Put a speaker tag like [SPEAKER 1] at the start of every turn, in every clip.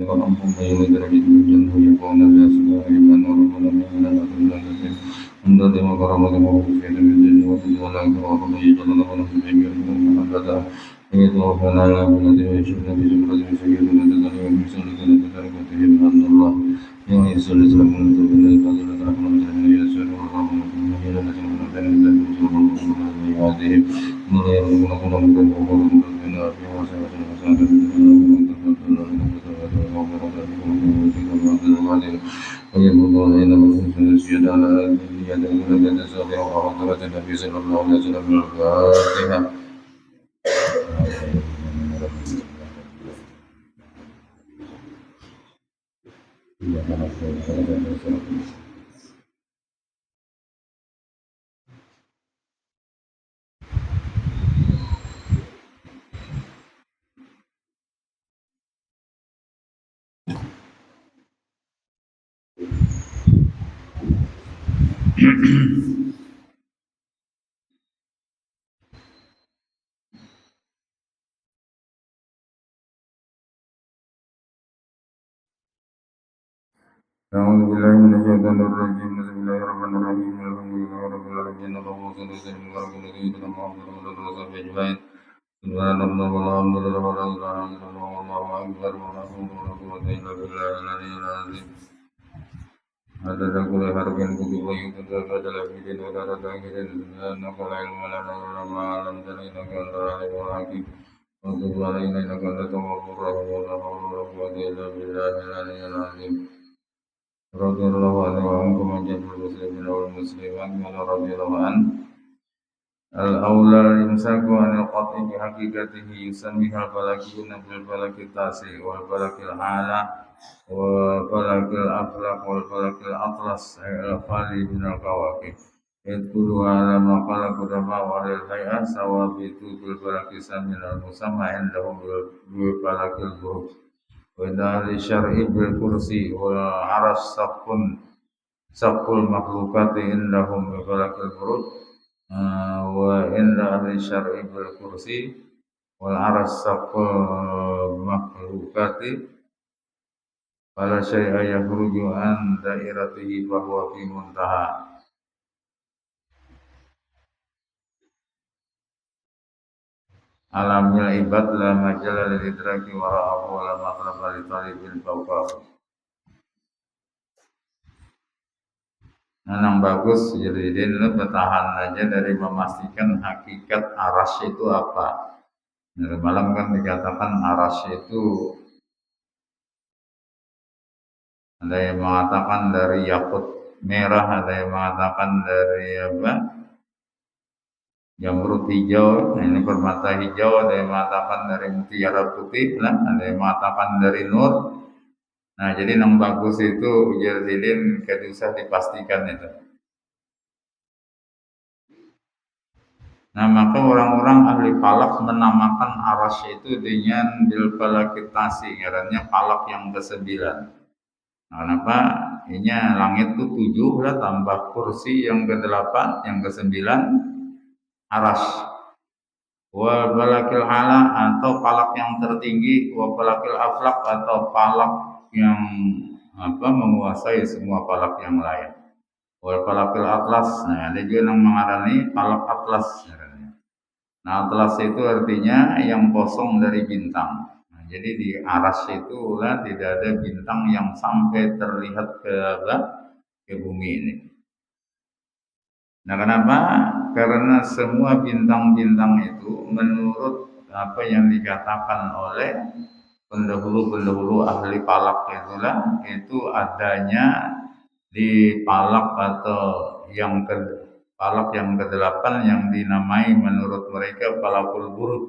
[SPEAKER 1] ربهم فيولد رجل الجنة يكون الناس غالبا وربنا من الناس من ذات مقربة وفي الجنة ولا يكره يجعل له نصيبا من محبته ويتوفانا على بلده ويشهد في زمرة سيدنا تزال ومن سنة تركته أن الله يسر الإسلام من تبين الفضل رحمة من يسر ورحمة من يلد من بين الله هذه من يكون من من في ويقول إن من سجد على يد الولد الزهر وحضرة النبي صلى الله عليه وسلم الفاتحة. أعوذ بالله من الشيطان الرجيم بسم الله الرحمن الرحيم الحمد لله رب العالمين اللهم صل وسلم وبارك على سيدنا محمد وعلى آله وصحبه أجمعين سبحان الله والحمد لله ولا إله إلا الله والله أكبر ولا حول ولا قوة إلا بالله العلي العظيم عدد كل حرف كتب يكتب بدل في دين ولا تأخير إنك لا علم لنا إلا ما علمتنا إنك أنت العليم الحكيم وتب علينا إنك أنت التواب الرحيم ولا حول ولا قوة إلا بالله العلي العظيم رضي الله عنه وعنكم من جميع المسلمين والمسلمات من رضي الله عنه الأولى الإمساك عن القطع بحقيقته يسميها الفلكيون بالفلك التاسع والفلك الأعلى والفلك الأفلق والفلك الأطلس الخالي من الكواكب يدخلها على ما قال قدماء أهل الهيئة ثوابت بالفلك الثامن المسمى عندهم بالفلك البروج وإن أهل الشرع بالكرسي والعرش سقف المخلوقات عندهم بفلك البروج وإن أهل الشرع بالكرسي والعرش سقف المخلوقات فلا شيء يخرج عن دائرته فهو في منتهى alamil ibad la majala lil idraki wara'ahu wa la matlaba li talibin fawqahu. Yang bagus jadi ini bertahan aja dari memastikan hakikat arasy itu apa. Dari malam kan dikatakan arasy itu ada yang mengatakan dari yakut merah, ada yang mengatakan dari apa? Jamrut hijau, nah ini permata hijau, ada yang mengatakan dari mutiara putih, lah, ada yang mengatakan dari nur. Nah, jadi yang bagus itu jadilin tidak usah dipastikan itu. Nah, maka orang-orang ahli falak menamakan arasy itu dengan bil falakitasi, karena falak yang ke-9. Nah, kenapa? Ini langit itu 7 lah, tambah kursi yang ke-8, yang ke-9. Aras wal falakil ala atau falak yang tertinggi, wal falakil aflak atau falak yang menguasai semua falak yang lain, wal falakil atlas. Nah, ada juga yang mengarani falak atlas. Nah, atlas itu artinya yang kosong dari bintang. Nah, jadi di aras itu lah tidak ada bintang yang sampai terlihat ke bumi ini. Nah, kenapa? Karena semua bintang-bintang itu menurut apa yang dikatakan oleh pendahulu-pendahulu ahli falak itulah, itu adanya di falak atau falak yang ke-8 yang dinamai menurut mereka falakul burud.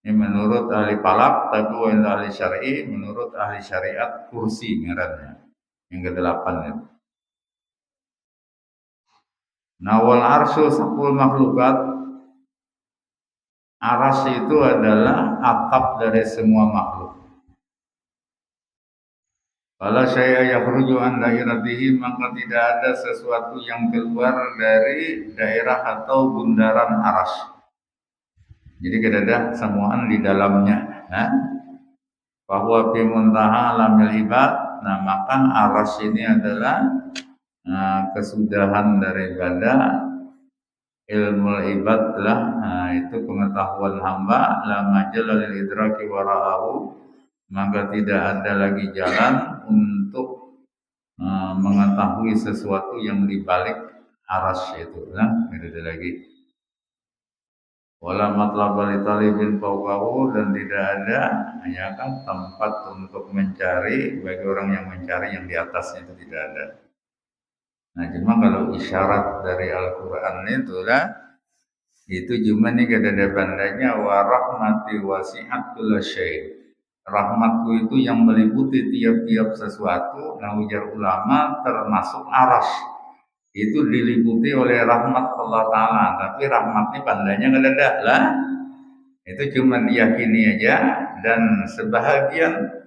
[SPEAKER 1] Ini menurut ahli falak, tapi ahli syar'i menurut ahli syariat kursi ngarannya yang ke-8 itu. Nah, wal arsyu saqful makhlukat, aras itu adalah atap dari semua makhluk. Kalau saya yakhruju an dairatihi, maka tidak ada sesuatu yang keluar dari daerah atau bundaran aras. Jadi tidak ada semuaan di dalamnya. Nah, bahwa fi muntaha alamil ibad. Nah, maka aras ini adalah kesudahan daripada ilmu ibad lah. Nah, itu pengetahuan hamba la majal lil idraki wara'ahu, maka tidak ada lagi jalan untuk mengetahui sesuatu yang dibalik aras itu. Nah, tidak ada lagi. Wala matlab li talibin fawqahu, dan tidak ada hanya kan tempat untuk mencari bagi orang yang mencari yang di atasnya, itu tidak ada. Nah, cuma kalau isyarat dari Al-Quran itulah itu cuma nih ada bandanya wa rahmati wasi'at kulla syai'. Rahmatku itu yang meliputi tiap-tiap sesuatu. Nah, ujar ulama termasuk aras. Itu diliputi oleh rahmat Allah Ta'ala, tapi rahmatnya bandanya nggak ada lah. Itu cuma diyakini aja, dan sebahagian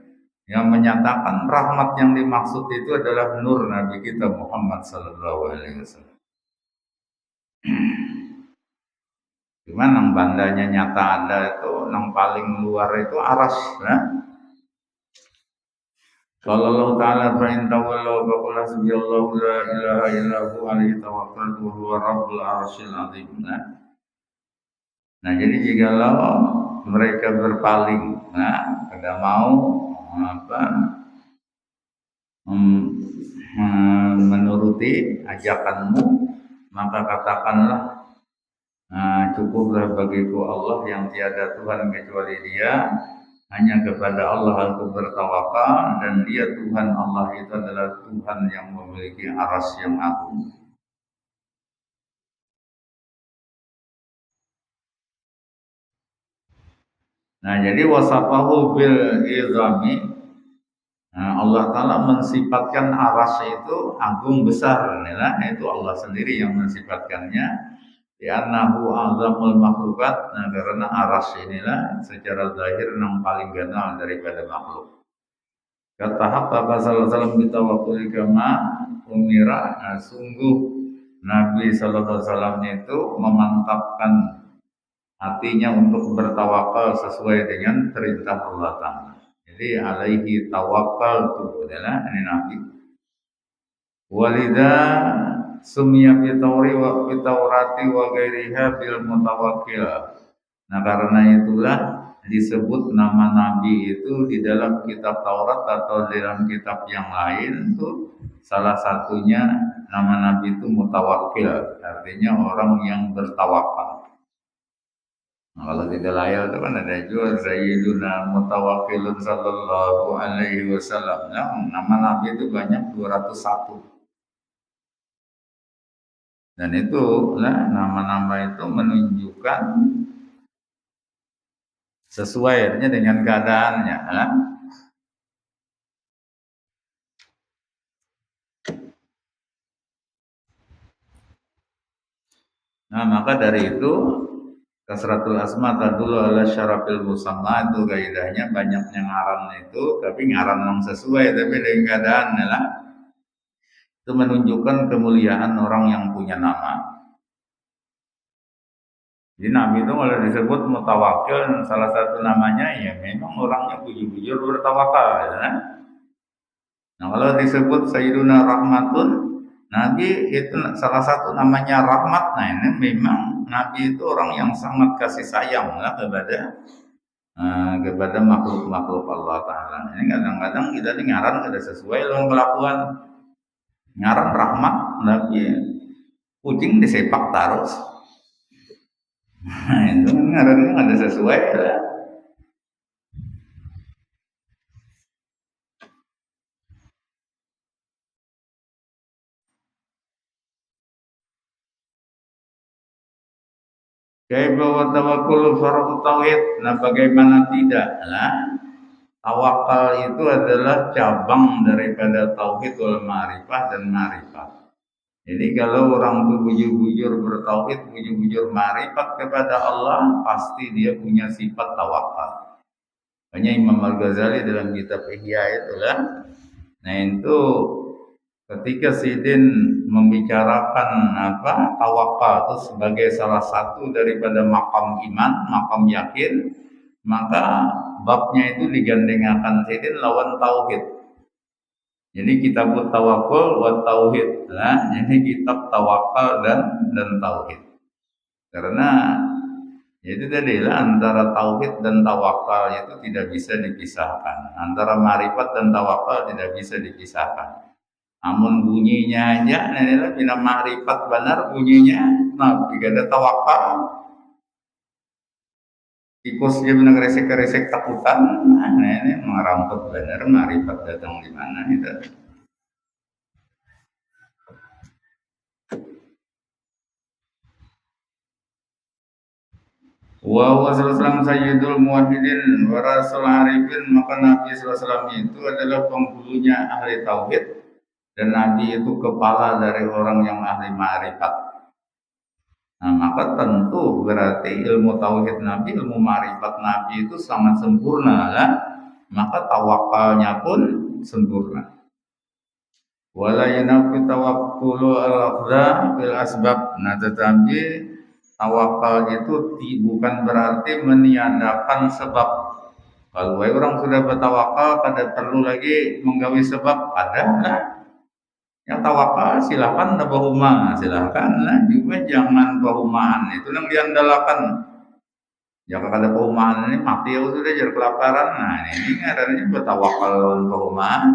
[SPEAKER 1] yang menyatakan rahmat yang dimaksud itu adalah nur Nabi kita Muhammad Sallallahu Alaihi Wasallam. Cuman yang bandanya nyata ada itu, yang paling luar itu aras. Nah, kalau Allah Ta'ala fa'in tawallahu faqul hasbiyallahu la ilaha illahu alaihi tawakkaltu wa huwa rabbul arsyil azim. Nah, jadi jikalau mereka berpaling, nah, tidak mau menuruti ajakanmu, maka katakanlah cukuplah bagiku Allah yang tiada Tuhan kecuali Dia, hanya kepada Allah aku bertawakal, dan Dia Tuhan Allah itu adalah Tuhan yang memiliki aras yang agung. Nah, jadi wasafahu bil izami. Nah, Allah Ta'ala mensifatkan aras itu agung besar. Nah, itu Allah sendiri yang mensifatkannya. Li'annahu azamul makhlukat. Nah, karena aras inilah secara zahir yang paling ganal daripada makhluk. Kata haqqa sallallahu alaihi wasallam bitawakkuli kama umira. Nah, sungguh Nabi sallallahu alaihi wasallam itu memantapkan hatinya untuk bertawakal sesuai dengan perintah Allah Ta'ala. Jadi alaihi tawakal itu adalah ini Nabi. Walida sumya fitaurati wa gairiha bil mutawakkil. Nah, karena itulah disebut nama Nabi itu di dalam kitab Taurat atau dalam kitab yang lain itu salah satunya nama Nabi itu mutawakkil, artinya orang yang bertawakal. Nah, kalau tidak layak itu kan ada juga Sayyiduna Mutawakkilun Sallallahu Alaihi Wasallam. Nah, nama Nabi itu banyak 201. Dan itu nama-nama itu menunjukkan sesuai dengan keadaannya. Nah, maka dari itu kasratul asma tadullu ala syarafil musamma, itu kaidahnya banyaknya ngaran itu, tapi ngaran yang sesuai tapi dengan keadaannya lah. Itu menunjukkan kemuliaan orang yang punya nama. Jadi Nabi itu kalau disebut mutawakkil, salah satu namanya ya memang orangnya bujur-bujur bertawakal, ya. Nah, kalau disebut Sayyiduna Rahmatun, Nabi itu salah satu namanya rahmat. Nah, ini memang Nabi itu orang yang sangat kasih sayang lah kepada makhluk-makhluk Allah Ta'ala. Ini kadang-kadang kita ngaran tidak sesuai dengan kelakuan. Ngaran rahmat, Nabi kucing disepak terus. Nah, itu ngarannya ada sesuai lah. Kaifa wa tawakkul fardu tauhid. Nah, bagaimana tidak? Nah, tawakal itu adalah cabang daripada tauhid wal ma'rifah dan ma'rifat. Jadi kalau orang itu bujur-bujur bertauhid, bujur-bujur ma'rifat kepada Allah, pasti dia punya sifat tawakal. Hanya Imam Al-Ghazali dalam kitab Ihya itulah. Nah, itu ketika Sidin membicarakan tawakal itu sebagai salah satu daripada makam iman, makam yakin, maka
[SPEAKER 2] babnya itu digandengakan sidin lawan tauhid. Jadi kitab tawakul wa tauhid. Nah, jadi kitab tawakal dan tauhid. Karena itu tadi lah, antara tauhid dan tawakal itu tidak bisa dipisahkan. Antara marifat dan tawakal tidak bisa dipisahkan. Namun bunyinya aja, nah bila marifat benar bunyinya, nah jika ada tawakal, tikus dia benar resek takutan, nah ini merampok benar marifat datang di mana itu. Wa wasallam sayyidul muwahhidin wa rasul arifin, maka Nabi SAW itu adalah penghulunya ahli tauhid dan Nabi itu kepala dari orang yang ahli ma'rifat. Nah, maka tentu berarti ilmu tauhid Nabi, ilmu ma'rifat Nabi itu sangat sempurna lah. Maka tawakalnya pun sempurna. Wala yanafi tawakkulu al-aqda bil asbab. Nah, tetapi tawakal itu bukan berarti meniadakan sebab. Kalau orang sudah bertawakal, kada perlu lagi menggawi sebab, ada lah. Yang tawakal silakan bahuma, silakan lah. Juga jangan bahumaan, itu yang diandalkan. Jika kada bahumaan ini mati ya sudah jadi kelaparan. Nah ini adanya bertawakal lawan bahumaan.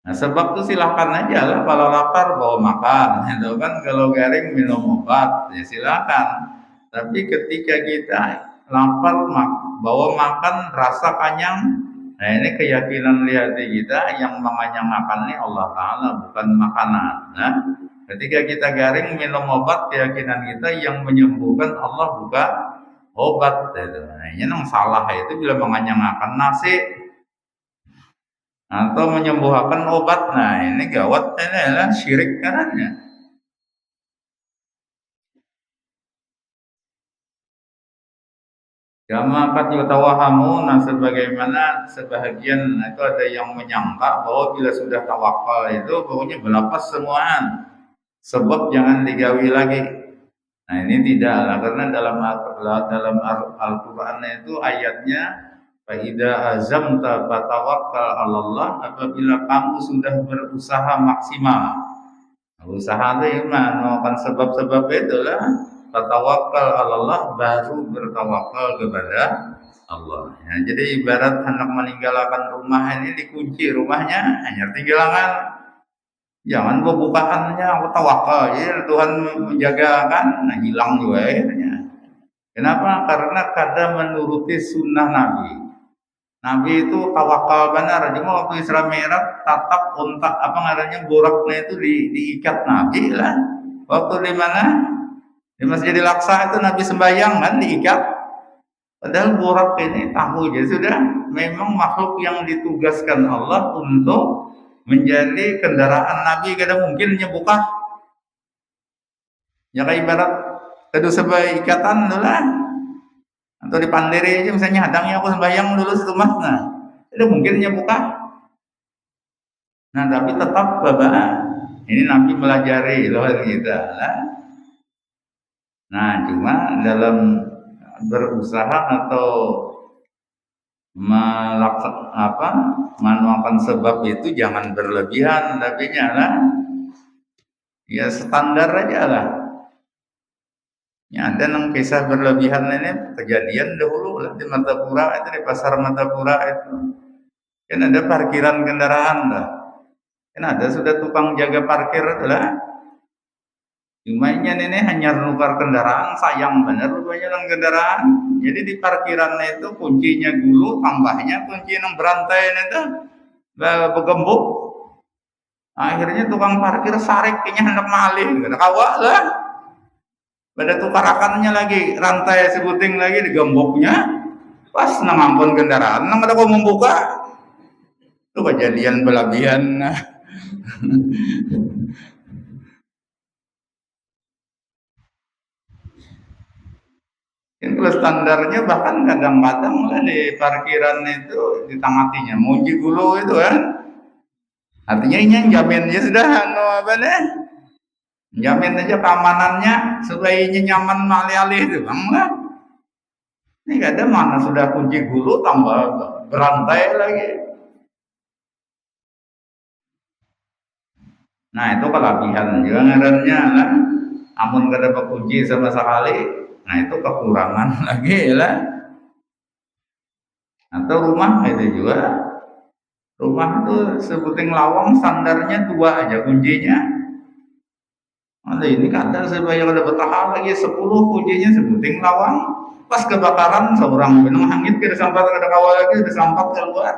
[SPEAKER 2] Nah sebab itu silahkan aja lah, kalau lapar bawa makan, gitu kan. Kalau garing minum obat, ya silakan. Tapi ketika kita lapar bawa makan rasa kenyang, nah ini keyakinan di hati kita yang menganyangkan ini Allah Ta'ala, bukan makanan. Nah ketika kita garing minum obat, keyakinan kita yang menyembuhkan Allah bukan obat. Gitu. Nah ini yang salah itu bila menganyangkan nasi atau menyembuhkan obat. Nah ini gawat, ini adalah syirik karenanya. Kama qad yutawahamu, nah sebagaimana sebahagian itu ada yang menyangka bahwa bila sudah tawakal itu pokoknya berlapas semuaan, sebab jangan digawi lagi. Nah ini tidak lah, karena dalam Al-Qur'an itu ayatnya fa idza azamta fatawakkal 'alallah, apabila kamu sudah berusaha maksimal. Usaha itu melakukan sebab-sebab itulah, tatawakkal 'alallah, baru bertawakal kepada Allah. Ya, jadi ibarat hendak meninggalkan rumah ini, dikunci rumahnya, hanya tinggalkan. Jangan bukaannya aku tawakal, ya Tuhan menjaga kan, nah hilang juga akhirnya. Kenapa? Karena kadang menuruti sunnah Nabi. Nabi itu tawakal benar. Cuma waktu Isra Mi'raj tatap unta apa namanya boraknya itu diikat Nabi lah. Waktu di mana? Di Masjidil Aqsa itu Nabi sembahyang kan diikat. Padahal borak ini tahu ya sudah memang makhluk yang ditugaskan Allah untuk menjadi kendaraan Nabi, kada mungkin nyebukah. Ya kayak ibarat kedu sebagai ikatan lah. Atau di pandiri aja misalnya hadangnya aku sembahyang dulu satu mas, nah itu mungkinnya buka. Nah tapi tetap Bapak, ini Nabi melajari loh kita. Nah cuma dalam berusaha atau melakukan sebab itu jangan berlebihan, tapi nyala ya standar aja lah. Ya, ada yang kisah berlebihan ini kejadian dahulu lah di Martapura itu, di pasar Martapura itu kan ada parkiran kendaraan lah, kan ada sudah tukang jaga parkir itu lah. Cuma ini hanya nukar kendaraan, sayang bener rupanya kendaraan. Jadi di parkiran itu kuncinya dulu, tambahnya kunci yang berantai itu begembuk. Akhirnya tukang parkir sarik kayaknya hendak malih, kena kawak lah. Pada tukarakannya lagi, rantai sebuting lagi digemboknya, pas nangampun kendaraan, nang ada kok membuka, itu kejadian berlebihan. Kan kalau standarnya bahkan kadang-kadang lah di parkiran itu ditangatinya, muji dulu itu kan, artinya ini yang jaminnya sudah apa nih? Jamin aja keamanannya supaya nyaman malih-alih itu bang lah. Ini kadang mana sudah kunci hulu tambah berantai lagi. Nah itu kelebihan juga ngarannya lah. Amun kada kunci sama sekali, nah itu kekurangan lagi lah. Atau rumah itu juga, rumah itu sebuting lawang standarnya 2 aja kuncinya. Ada ini kadang saya ada betah lagi 10 kuncinya sebuting lawang. Pas kebakaran seorang benang hangit kita sampai ada kawal lagi disampat keluar.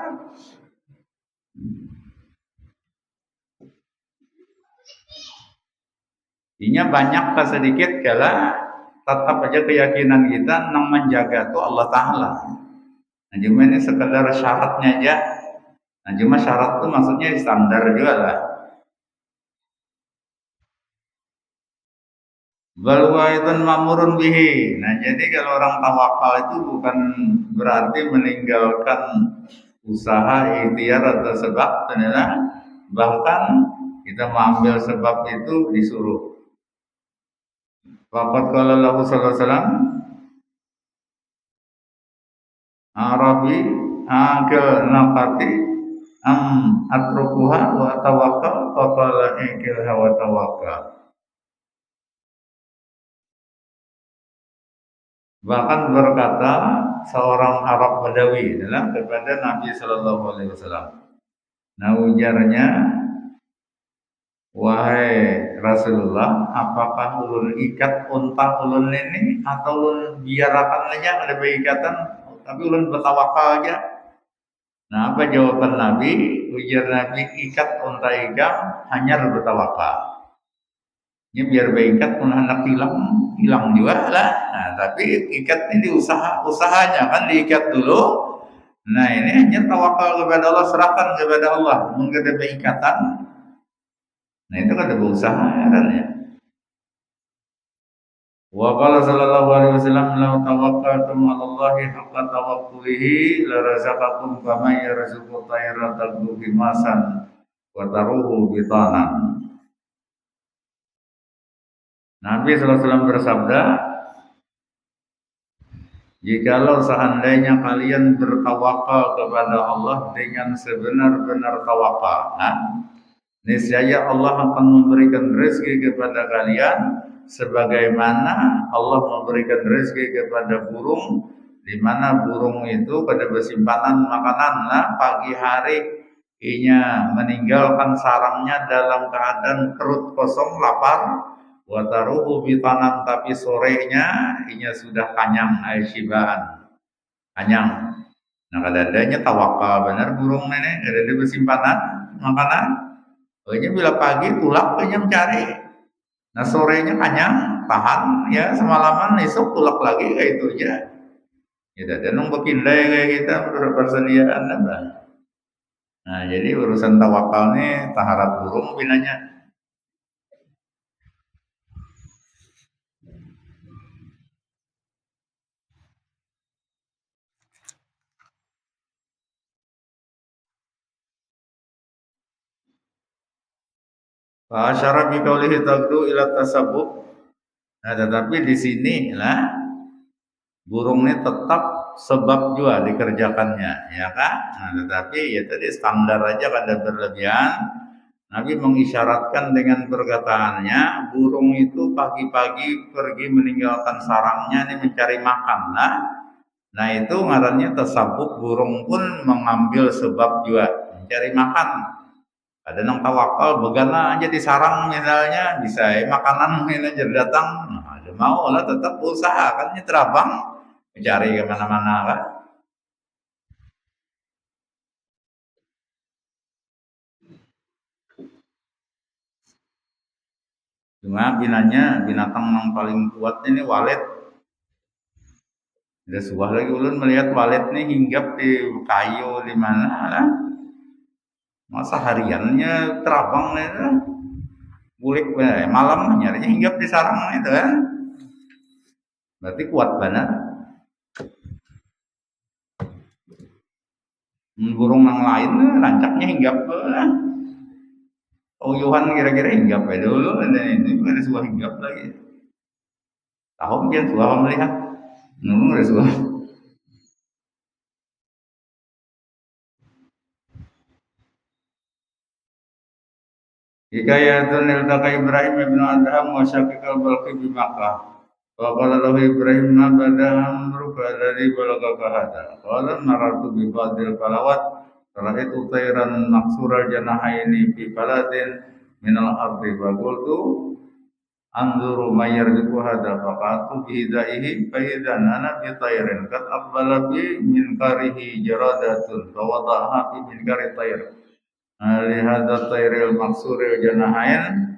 [SPEAKER 2] Intinya banyak atau sedikit kala tetap aja keyakinan kita yang menjaga itu Allah Ta'ala. Nah cuma ini sekedar syaratnya aja. Nah cuma syarat itu maksudnya standar juga lah. Balwaitun mamurun bihi. Nah jadi kalau orang tawakal itu bukan berarti meninggalkan usaha ikhtiar atau sebab, ternyata bahkan kita mengambil sebab itu disuruh. Waqad qala lahu sallallahu alaihi wasallam Arabi akil naqati atrukuha wa tawakkal wa qala ikil wa tawakkal. Bahkan berkata seorang Arab Badawi adalah kepada Nabi Sallallahu Alaihi Wasallam. Nah ujarnya, wahai Rasulullah, apakah ulun ikat unta ulun ini atau ulun biarakan aja ada ikatan, tapi ulun bertawakal aja. Nah apa jawaban Nabi? Ujar Nabi, ikat unta ikam hanya bertawakal. Ini biar berikat pun anak hilang juga lah. Nah, tapi ikat ini usahanya kan diikat dulu. Nah ini hanya tawakal kepada Allah, serahkan kepada Allah. Mungkin ada ikatan. Nah itu kan ada berusaha kan ya. Wa qala sallallahu alaihi wasallam law tawakkaltum 'ala Allahi haqqa tawakkulihi la razaqakum kama yarzuqu tayra tagdu bimasan wa taruhu bitanan. Nabi SAW bersabda, jikalau seandainya kalian bertawakal kepada Allah dengan sebenar-benar tawakal, niscaya Allah akan memberikan rezeki kepada kalian sebagaimana Allah memberikan rezeki kepada burung, di mana burung itu pada bersimpanan makanan. Pagi hari inya meninggalkan sarangnya dalam keadaan perut kosong lapar. Wataruhu bitanan, tapi sorenya inya sudah kenyang, aisyibaan kenyang. Nah kadang-kadangnya tawakal benar burung nenek, ada bersimpanan makanan. Pokoknya bila pagi tulak inya mencari. Nah sorenya kenyang, tahan ya semalaman, esok tulak lagi kayak itu aja. Ya ada nung bekindai kayak kita persediaan apa. Nah jadi urusan tawakal nih taharat burung binanya. Fa'asyara bi qaulihi tagdu ila tasabbub. Nah, tetapi di sini lah burung ini tetap sebab juga dikerjakannya, ya kan? Nah, tetapi ya tadi standar aja kada berlebihan. Nabi mengisyaratkan dengan perkataannya, burung itu pagi-pagi pergi meninggalkan sarangnya ini mencari makan. Nah itu ngarannya tasabuk, burung pun mengambil sebab juga mencari makan. Ada nang tawakal begana aja di sarang misalnya bisa makanan ini aja datang, nah, ada mau lah tetap usaha kan ini terabang mencari kemana-mana kan. Cuma binanya binatang yang paling kuat ini walet. Ada sebuah lagi ulun melihat walet nih hinggap di kayu di mana lah. Masa hariannya terabang itu bulik malam nyarinya hinggap di sarang itu kan. Berarti kuat banget. Burung yang lain rancaknya hinggap uyuhan kira-kira hinggap ya dulu, dan ini ada sebuah hinggap lagi. Tahu dia sebuah melihat, ada sebuah. Hikayatun iltaqa Ibrahim ibn Adham wa Syaqiq al-Balqi bi Makkah. Wa qala lahu Ibrahim ma bada amruka alladhi balagaka hadha. Qala marartu bi ba'dil falawat ra'aitu tayran maqsural janahaini fi baladin minal ardi wa qultu anzuru may yarzuqu hadha faqatu bi hidaihi fa idzan ana bi tayrin qad aqbala bi minkarihi jaradatun fa wada'aha fi minkari tayr. Lihada tayril maksuril janahain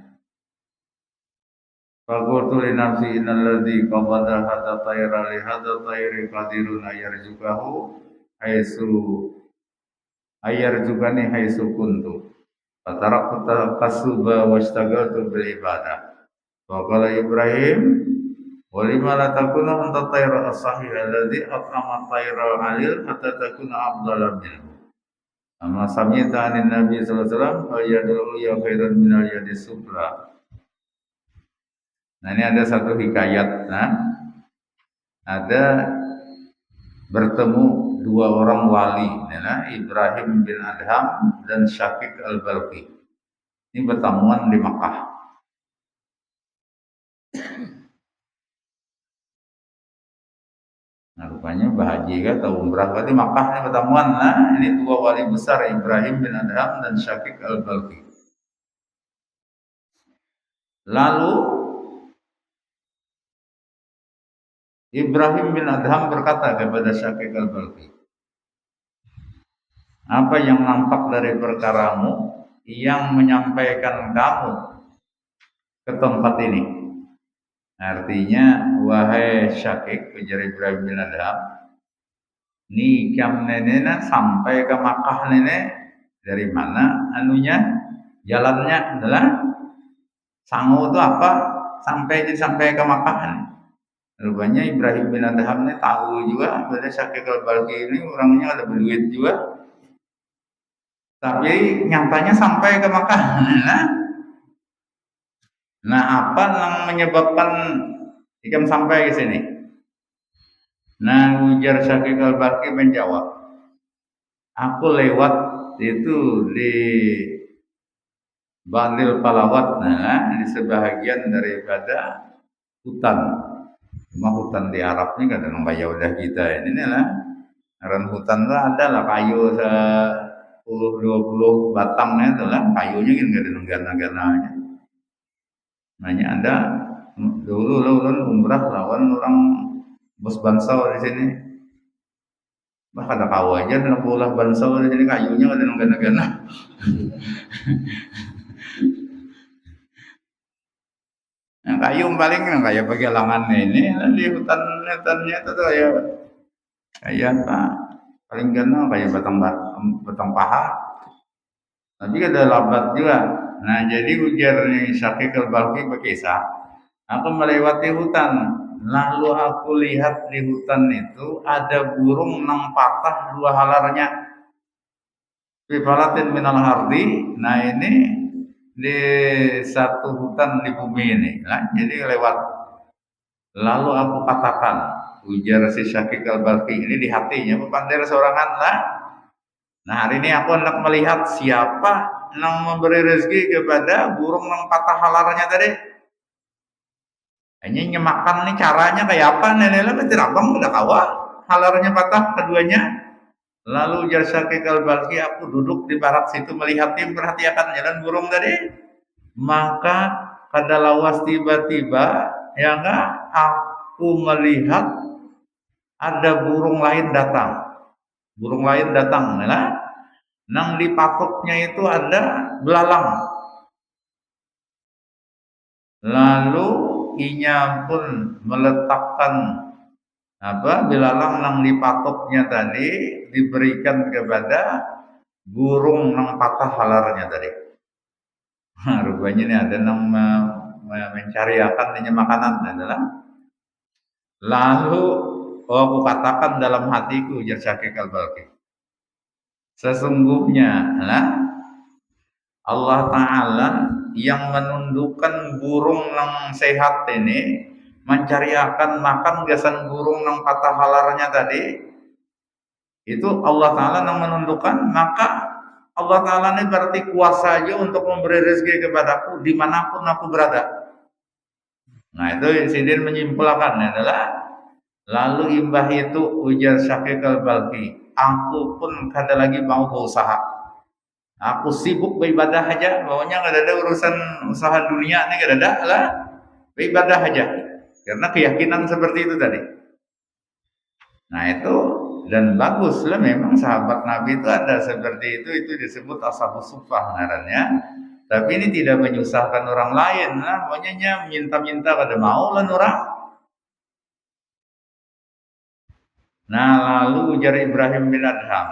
[SPEAKER 2] faqultu li nafsi innal ladzi qabada hadha tayra li hadha tayri qadirun ayarzuqahu haitsu ayarzuqani haitsu kuntu fataraktu takassuba wastagaltu bil ibadah. Wa qala Ibrahim wa lima la takuna anta tayra as-sahih alladzi aqama tayra alil hatta takuna afdala minhu. Amma sami'ta anin Nabi sallallahu alaihi wasallam al yadul ya khairan minal yadis sufla. Nah ini ada satu hikayat. Nah, ada bertemu dua orang wali, nah, Ibrahim bin Adham dan Syaqiq al-Balqi. Ini pertemuan di Makkah. Nah rupanya bahagia atau umrah di Makkah ini pertemuan. Nah ini dua wali besar, Ibrahim bin Adham dan Syaqiq al-Balqi. Lalu Ibrahim bin Adham berkata kepada Syaqiq al-Balqi, apa yang nampak dari perkaramu yang menyampaikan kamu ke tempat ini? Artinya, wahai Syaqiq, ujar Ibrahim bin Adham, ni kam nenena sampai ke Makkah nenek dari mana? Anunya, jalannya adalah sangu itu apa? Sampai ke Makkah. Rupanya Ibrahim bin Adham ini tahu juga, bahwa Syaqiq al-Balqi ini orangnya ada berduit juga. Tapi nyatanya sampai ke Makkah. Nah, apa yang menyebabkan ikam sampai ke sini? Nah, ujar Syaqiq al-Balqi menjawab, aku lewat itu di Bandil Palawat, nah, di sebahagian daripada hutan. Cuma hutan di Arab ini kadang kayak udah kita ini lah. Karena hutan itu ada lah kayu 10-20 batangnya itu lah, kayunya kan gak ada negara-negaranya. Makanya ada dulu umrah lawan orang bos bansau di sini. Bah ada kau aja nak bola bansau di sini kayunya ada negara-negara. Yang kayu paling kayak pegalangan ini di hutannya itu kayak apa? Paling gana kayak batang paha. Tapi ada labat juga. Nah jadi ujar nih Syaqiq al-Balqi berkisah, aku melewati hutan, lalu aku lihat di hutan itu ada burung nang patah dua halarnya. Fibalatin minal hardi. Nah ini di satu hutan di bumi ini, nah, jadi lewat. Lalu aku katakan, ujar si Syaqiq al-Balqi ini di hatinya, pandai seorangan lah. Nah hari ini aku hendak melihat siapa yang memberi rezeki kepada burung yang patah halarnya tadi. Hanya nyemakan nih caranya kayak apa nenek tidak abang udah kawa halarnya patah keduanya. Lalu ujar Syaqiq al-Balqi, aku duduk di barak situ melihat tim perhatikan jalan burung tadi. Maka kada lawas tiba-tiba ya enggak aku melihat ada burung lain datang. Burung lain datang, nah. Nang di patoknya itu ada belalang. Lalu inya pun meletakkan belalang nang di patoknya tadi diberikan kepada burung nang patah halarnya tadi. Nah, rupanya ini ada nang mencari akan makanan adalah. Lalu aku katakan dalam hatiku, ujar Syaqiq al-Balqi, sesungguhnya Allah Ta'ala yang menundukkan burung nang sehat ini mencari akan makan gasan burung nang patah halarnya tadi. Itu Allah Ta'ala yang menundukkan, maka Allah Ta'ala ini berarti kuasa aja untuk memberi rezeki kepadaku dimanapun aku berada. Nah itu Sidin menyimpulkan adalah lalu imbah itu ujar Syaqiq al-Balqi, aku pun kada lagi mau berusaha. Aku sibuk beribadah aja, pokoknya nggak ada urusan usaha dunia nih, nggak ada lah, beribadah aja. Karena keyakinan seperti itu tadi. Nah itu dan bagus lah, memang sahabat Nabi itu ada seperti itu disebut ashabus suffah ngarannya. Tapi ini tidak menyusahkan orang lain, nah pokoknya minta-minta kada mau lah orang. Nah lalu ujar Ibrahim bin Adham,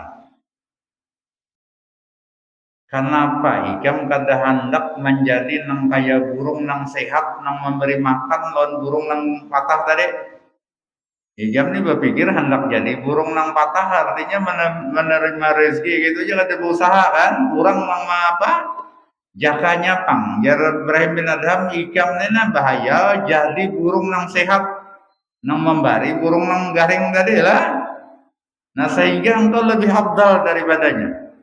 [SPEAKER 2] kenapa ikam kada hendak menjadi nang kaya burung nang sehat nang memberi makan lawan burung nang patah tadi? Ikam ini berpikir hendak jadi burung nang patah, artinya menerima rezeki gitu aja kada berusaha kan? Kurang nang apa? Jakanya pang. Jar Ibrahim bin Adham, ikam ini bahaya jadi burung nang sehat nang memberi burung nang garing tadi lah. Nah sehingga engkau lebih afdal daripadanya.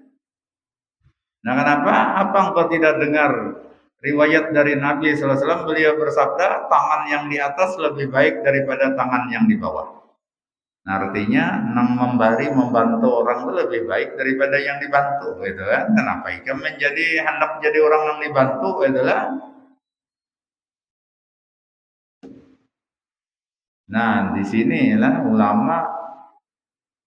[SPEAKER 2] Nah kenapa? Apa engkau tidak dengar riwayat dari Nabi SAW, beliau bersabda, tangan yang di atas lebih baik daripada tangan yang di bawah. Nah, artinya nang membantu orang itu lebih baik daripada yang dibantu, gitu kan? Kenapa ikam hendak jadi orang yang dibantu, gitu lah. Nah, di sini lah ulama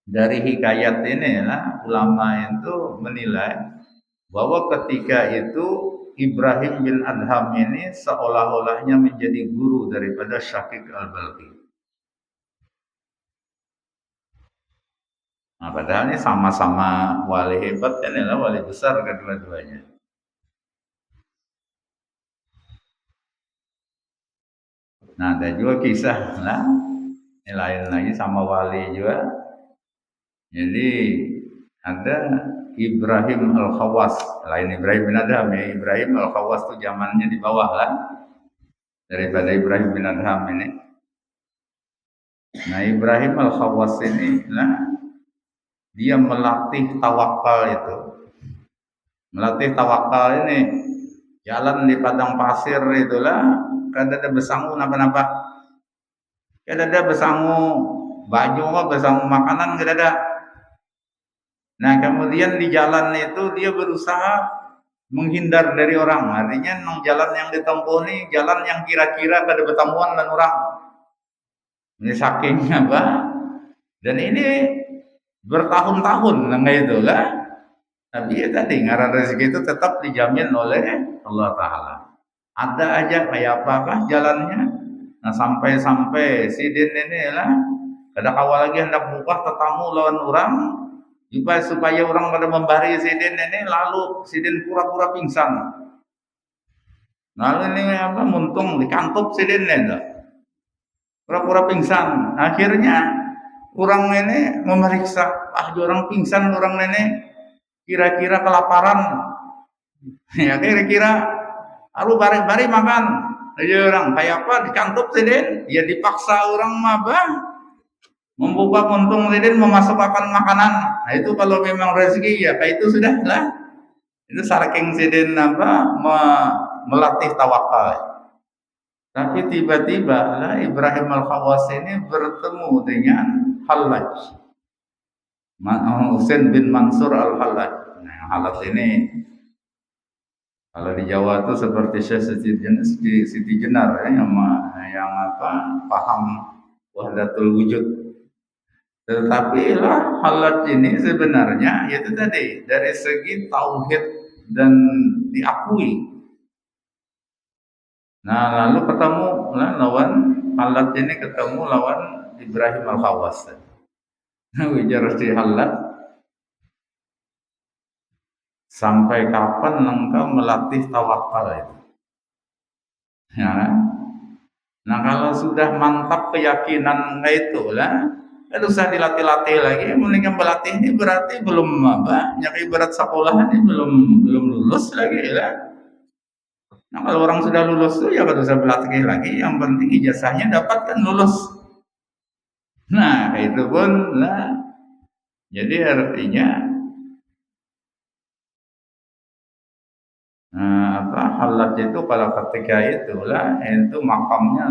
[SPEAKER 2] dari hikayat ini lah ulama itu menilai bahwa ketika itu Ibrahim bin Adham ini seolah-olahnya menjadi guru daripada Syaqiq al-Balqi. Nah, padahal ini sama-sama wali hebat, ini lah wali besar kedua-duanya. Nah, ada juga kisah lah, ini lain lagi sama wali juga. Jadi ada Ibrahim al-Khawas, lain Ibrahim bin Adham ya. Ibrahim al-Khawas itu zamannya di bawah lah daripada Ibrahim bin Adham ini. Nah Ibrahim al-Khawas ini lah, dia melatih tawakal itu. Melatih tawakal ini jalan di padang pasir itulah, kada ada besangu napa-napa. Kada ada besangu baju apa besangu makanan kada ada. Nah kemudian di jalan itu dia berusaha menghindar dari orang. Artinya nang jalan yang ditempuh ini jalan yang kira-kira kada bertemuan dengan orang. Ini saking apa? Dan ini bertahun-tahun nang itu lah. Tapi ya tadi ngaran rezeki itu tetap dijamin oleh Allah Ta'ala. Ada aja kayak apakah jalannya. Nah sampai Sidin ini lah, kada kawal lagi hendak buka tetamu lawan orang, supaya orang pada membari Sidin ini, lalu Sidin pura-pura pingsan. Lalu ini apa muntung dikantup Sidin itu, pura-pura pingsan. Akhirnya orang ini memeriksa, orang pingsan orang ini kira-kira kelaparan, ya kira-kira, lalu bari-bari makan. Jadi orang kayak apa dikantup Sidin, ya dipaksa orang mabah membuka puntung Sidin memasukkan makanan. Nah itu kalau memang rezeki ya kayak itu sudah lah. Itu saking Sidin apa melatih tawakal. Tapi tiba-tiba lah Ibrahim al-Khawas ini bertemu dengan Hallaj, Husain bin Mansur al-Hallaj. Nah Hallaj ini kalau di Jawa itu seperti Siti Jenar ya, yang apa paham wahdatul wujud. Tetapi lah Hallaj ini sebenarnya itu tadi dari segi tauhid dan diakui. Nah lalu ketemu lah lawan Hallaj ini ketemu lawan Ibrahim al-Khawas. Ujar si Hallaj, sampai kapan engkau melatih tawakal itu? Ya. Nah kalau sudah mantap keyakinan itu lah, tidak usah dilatih-latih lagi. Mendingan berlatih ini berarti belum apa? Yang ibarat sekolah ini belum lulus lagi lah. Nah kalau orang sudah lulus tuh ya tidak usah berlatih lagi. Yang penting ijazahnya dapat kan lulus. Nah itu pun lah. Jadi artinya Halat itu kalau ketika itulah itu makamnya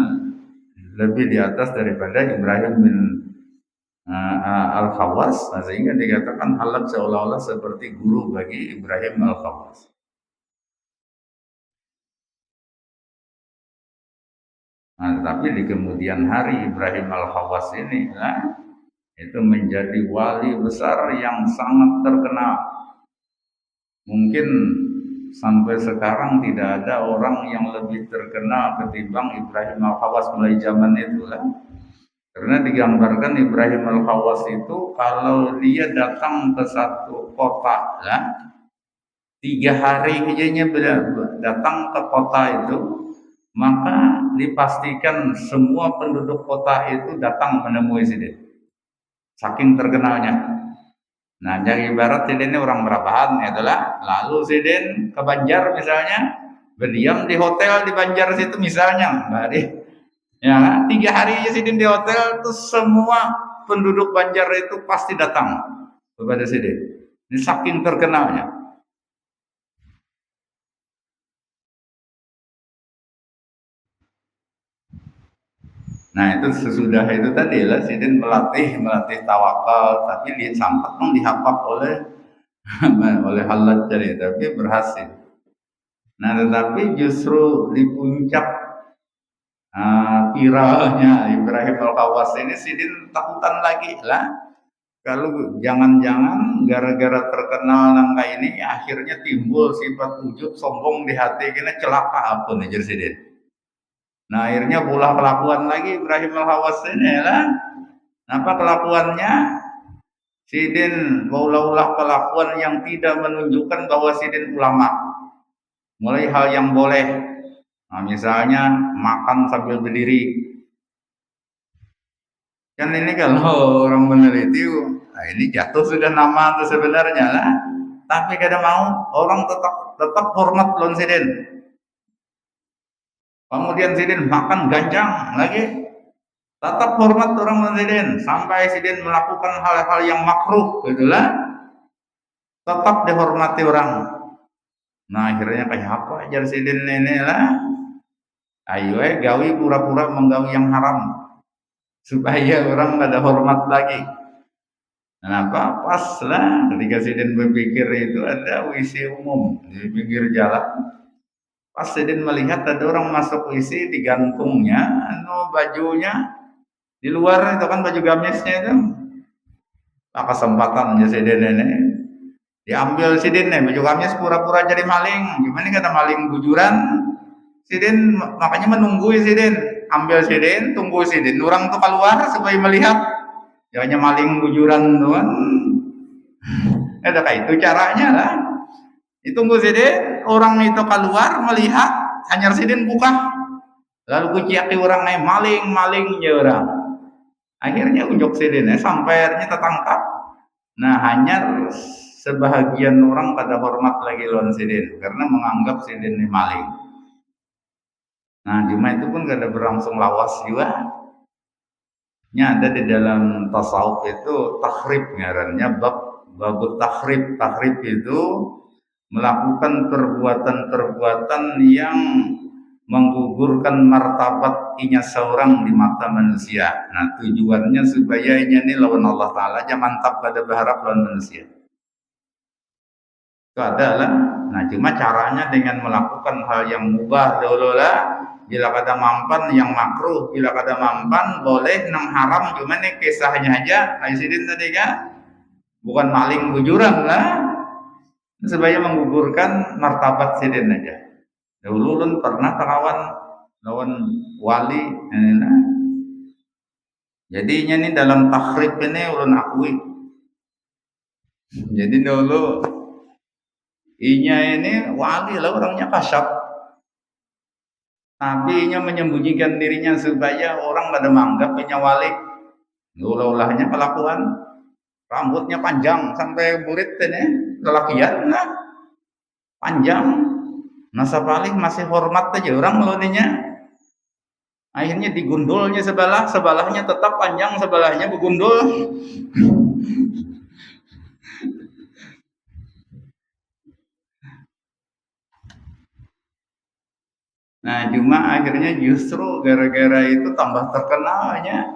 [SPEAKER 2] lebih di atas daripada Ibrahim bin Al-Khawas, nah, sehingga dikatakan Halat seolah-olah seperti guru bagi Ibrahim Al-Khawas. Nah, tetapi di kemudian hari Ibrahim Al-Khawas ini itu menjadi wali besar yang sangat terkenal. Mungkin sampai sekarang tidak ada orang yang lebih terkenal ketimbang Ibrahim Al-Khawas mulai zaman itu lah. Karena digambarkan Ibrahim Al-Khawas itu kalau dia datang ke satu kota lah, 3 hari aja datang ke kota itu, maka dipastikan semua penduduk kota itu datang menemui Sidin. Saking terkenalnya. Nah, jadi ibarat Sidin ini orang Merabahan itulah, lalu Sidin ke Banjar misalnya, berdiam di hotel di Banjar situ misalnya, ya 3 hari aja Sidin di hotel, terus semua penduduk Banjar itu pasti datang kepada Sidin. Ini saking terkenalnya. Nah, itu sesudah itu tadi lah Sidin melatih tawakal, tapi sampai dihafal oleh Halat jadi, tapi berhasil. Nah, tetapi justru di puncak viralnya Ibrahim Al-Khawas ini Sidin takutan lagi lah. Kalau jangan-jangan gara-gara terkenal nangka ini akhirnya timbul sifat ujub sombong di hati, kena celaka apa nih jadi Sidin. Nah, akhirnya pula kelakuan lagi Ibrahim Al-Khawas ini lah. Apa kelakuannya? Sidin ulah kelakuan yang tidak menunjukkan bahwa Sidin ulama. Mulai hal yang boleh. Nah, misalnya makan sambil berdiri. Kan ini kalau orang meneliti, nah ini jatuh sudah nama itu sebenarnya lah. Tapi kadang mau orang tetap hormat lawan Sidin. Kemudian Sidin makan ganjang lagi, tetap hormat orang Sidin sampai Sidin melakukan hal-hal yang makruh, gitulah, tetap dihormati orang. Nah, akhirnya kayak apa ajar Sidin ini lah? Ayo gawi pura-pura menggawi yang haram supaya orang ada hormat lagi. Kenapa? Pas lah ketika Sidin berpikir itu ada WC umum di pinggir jalan. Pas Sidin melihat ada orang masuk WC digantungnya bajunya di luar itu kan baju gamisnya itu. Nah, kesempatan aja Sidin ini diambil Sidin nih baju gamis pura-pura jadi maling. Gimana kata maling bujuran? Sidin makanya menunggu Sidin, ambil Sidin, tunggu Sidin. Orang tuh keluar supaya melihat. Ya hanya maling bujuran tuan. Ada kayak itu caranya lah. Ditunggu Sidin, orang itu keluar melihat, hanya Sidin buka, lalu kuciaki orang naik maling ya orang. Akhirnya unjuk Sidin, sampai akhirnya tertangkap. Nah, hanya sebahagian orang pada hormat lagi lawan Sidin karena menganggap Sidin ini maling. Nah, cuma itu pun gak ada berlangsung lawas juga. Ada di dalam tasawuf itu takhrib ngarannya, bab takhrib. Takhrib itu melakukan perbuatan-perbuatan yang menggugurkan martabat inya seorang di mata manusia. Nah, tujuannya supaya inya ini lawan Allah Ta'ala aja mantap pada berharap lawan manusia. Itu adalah, nah cuma caranya dengan melakukan hal yang mubah dulu lah. Bila kada mampan yang makruh, bila kada mampan boleh nang haram, cuma nih kisahnya aja. Sidin tadi kan bukan maling bujuran lah. Supaya menggugurkan martabat Sidin aja. Dulu ulun pernah lawan wali ini. Jadinya nih dalam takhrib ini ulun akui. Jadi dulu inya ini wali lah, orangnya kasyaf. Tapi inya menyembunyikan dirinya supaya orang pada menganggap inya wali. Ulah-ulahnya kelakuan. Rambutnya panjang sampai murid ini lelakian lah, panjang. Nasa paling masih hormat aja orang meloninya. Akhirnya digundulnya sebelahnya tetap panjang, sebelahnya begundul. Nah, cuma akhirnya justru gara-gara itu tambah terkenalnya.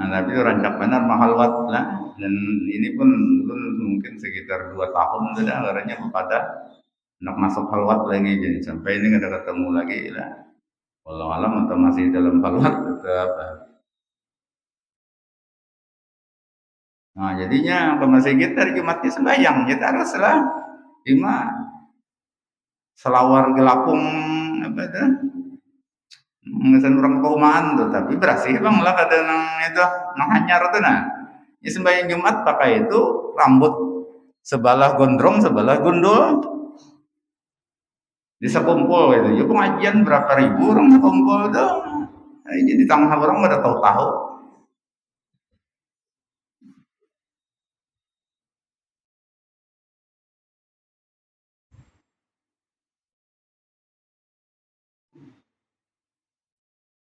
[SPEAKER 2] Nah, tapi rancak benar mahal wat lah. Dan ini pun mungkin sekitar 2 tahun sudah akhirnya pada nak masuk halwat lagi, jadi sampai ini ada ketemu lagi lah. Walau alam atau masih dalam halwat tetap. Nah, jadinya ke masjid dari Jumatnya sembahyang, kita haruslah cuma selawar gelapung apa itu ngesen orang perumahan tuh, tapi berhasil bang lah kata nang itu nang hanyar tuh nah. Ya sembahyang Jumat pakai itu rambut sebelah gondrong sebelah gundul di sekumpul itu. Ya pengajian berapa ribu orang sekumpul tuh. Nah, jadi tangga orang pada tahu-tahu.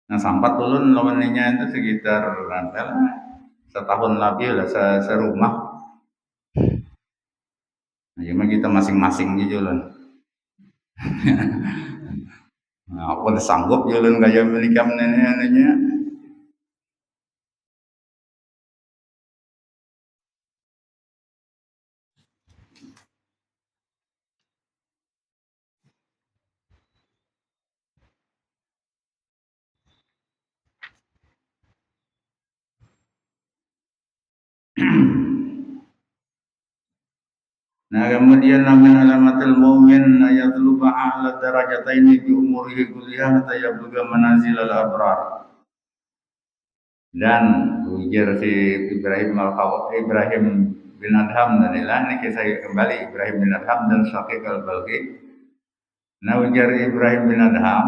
[SPEAKER 2] Nah sampat ulun lawannya itu sekitar setahun lebih lah serumah. Nah, cuma kita masing-masing gitu loh. Nah, aku udah sanggup jalan gaya menikah nenek-neneknya. Nah kemudian min alamatil mu'min yatluba a'la darajataini bi umurihi kulliyah hatta yablugha manazilal abrar. Dan ujar si Ibrahim bin Adham danilah ini kisah kembali Ibrahim bin Adham dan Syaqiq al-Balqi. Nah ujar Ibrahim bin Adham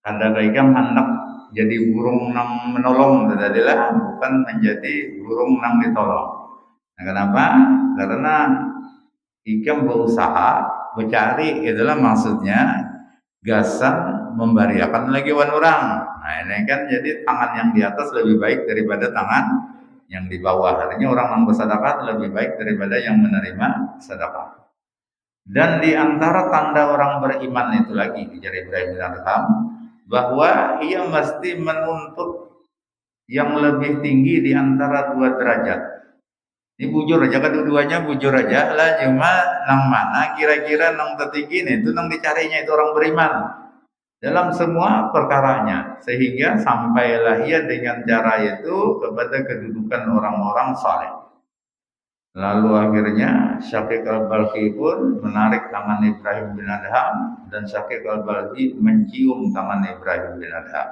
[SPEAKER 2] ada baikam hendak jadi burung nang menolong tadilah bukan menjadi burung nang ditolong. Nah kenapa? Karena ikam berusaha mencari itulah maksudnya gasan membariakan lagi wan orang. Nah ini kan jadi tangan yang di atas lebih baik daripada tangan yang di bawah. Artinya orang yang bersedekah lebih baik daripada yang menerima sedekah. Dan di antara tanda orang beriman itu lagi ujar Ibrahim bin Adham bahwa ia mesti menuntut yang lebih tinggi di antara dua derajat. Ini bujur aja, kedua-duanya bujur aja lah, cuma nang mana kira-kira nang tertinggi itu nang dicarinya itu orang beriman dalam semua perkaranya, sehingga sampailah ia dengan cara itu kepada kedudukan orang-orang saleh. Lalu akhirnya Syaqiq al-Balqi pun menarik tangan Ibrahim bin Adham dan Syaqiq al-Balqi mencium tangan Ibrahim bin Adham.